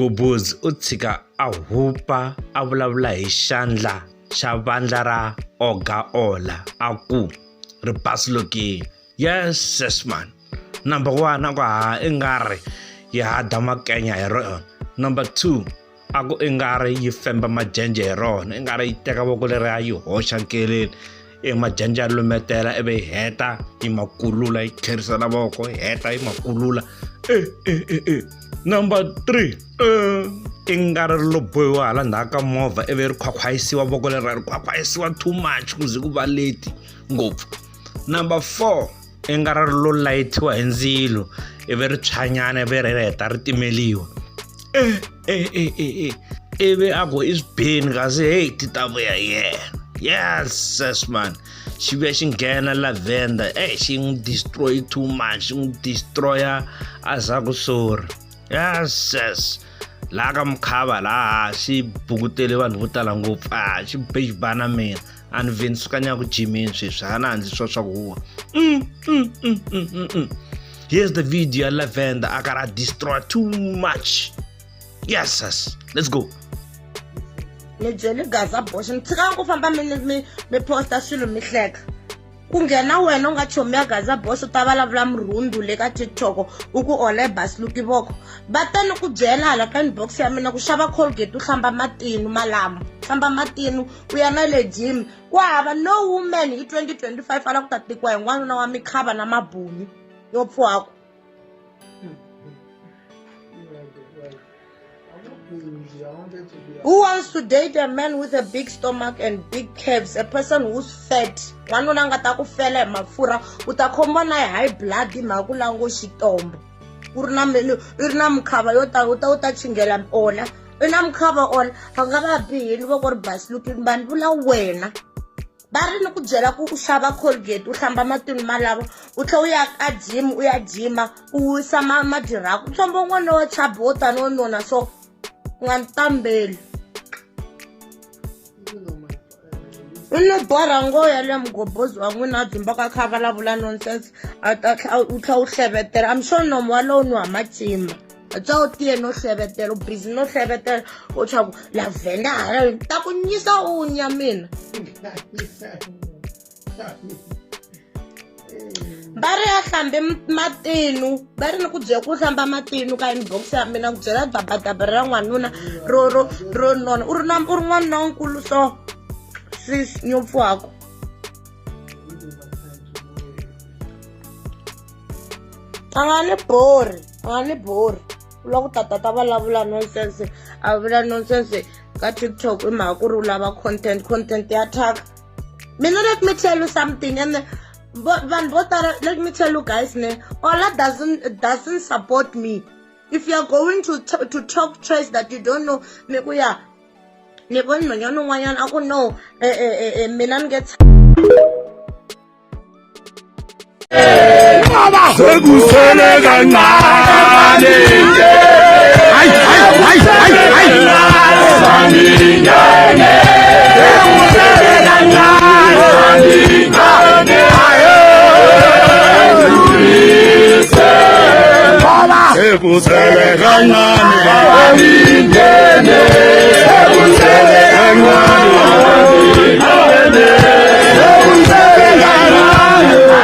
Mgobhozi u tshika a hupa a vulavula hi xandla xa vandla ra Oga-Ola a ku ri basile ke. Yes man. Number 1 a ku i nga ri yi hada makenya hi rona. Number 2 a ku i nga ri yi femba majenje hi rona, i nga ri yi teka voko leri a yi hoxa nkeleni majenje ya lumetela ivi yi heta yi makulula yi tlherisela voko yi heta yi makulula. Number 3 i nga ri lo bohiwa hala ndzhaku ka movha ivi ri khwakhwayisiwa voko leri ri khwakhwayisiwa too much ku ze ku va leti ngopfu. Number 4 i nga ri lo layithiwa hi ndzilo ivi ri tshwanyana ivi ri heta ri timeliwa. Ivi a ku i swibini kasi hey ti ta vuya yena. Yes man, xi vuya xi nghena Lavender xi n'wi destroy too much, xi n'wi destroya a za ku sori. Yes laha ka Mukhava laha xi bukutele vanhu vo tala ngopfu xi be xibana mina a ni ve ni suka ni ya ku jimeni sweswi a na handle swa ku huwa. Here's the video ya Lavender a ka ra destroy too much. Yes let's go. Ni byele Gaza Boss ni tshika ku famba mi posta swilo mi hleka ku nghena wena u nga chomi ya Gaza Boss u ta vulavula murhundu le ka TikTok u ku Ola Basluki voko va ta ni ku byela hala ka inbox ya mina ku xava Colgate u hlamba matinu malamo, hlamba matinu u ya na le gym ku hava no woman hi 2025 ala ku ta tekiwa hi n'wanuna wa Mikhava na mabuni yo pfuwako. Who wants to date a man with a big stomach and big calves, a person who's fat? Wanuna nga ta ku fela hi mafurha u ta khoma na high blood hi mhaka ku lango xitombo. U ri na Mukhava yo ta u ta chingela Ola, u na Mukhava Ola va nga va bihini voko ri Basluki vanhu vula wena. Va ri ni ku byela ku u xava Colgate u hlamba matinu malavo u tlhe u ya ka gym u ya jima u wisa madiraka u hlomba n'wana wa chabota no nona so nga ntambeli. Ino borango ya le Mgobhozi wa n'wina a dzimbaka kha vulavula nonsense u tlha u hlevetela. I'm sure nomu walowo ni wa macimba a twa u tiye no hlevetela u busy no hlevetela u twa ku Lavender hala ta ku nyisa u nya mina. Va ri ya hlambe matinu va ri ni ku byela ku hlamba matinu ka inbox ya mina ku byela dabadaba ra n'wanuna ro nona u ri n'wanuna wankulu so sis nyompfu wako. A nga ni bori u lava ku ta vulavula nonsense a vula nonsense ka TikTok hi mhaka ku ri u lava content ya thyaka. Mina let me tell you something and let me tell you guys Ola doesn't support me. If you are going to talk trash that you don't know me ku ya ni vona nhonyana un'wanyana a ku no mina ni nge sekusele kancane sekusele kancane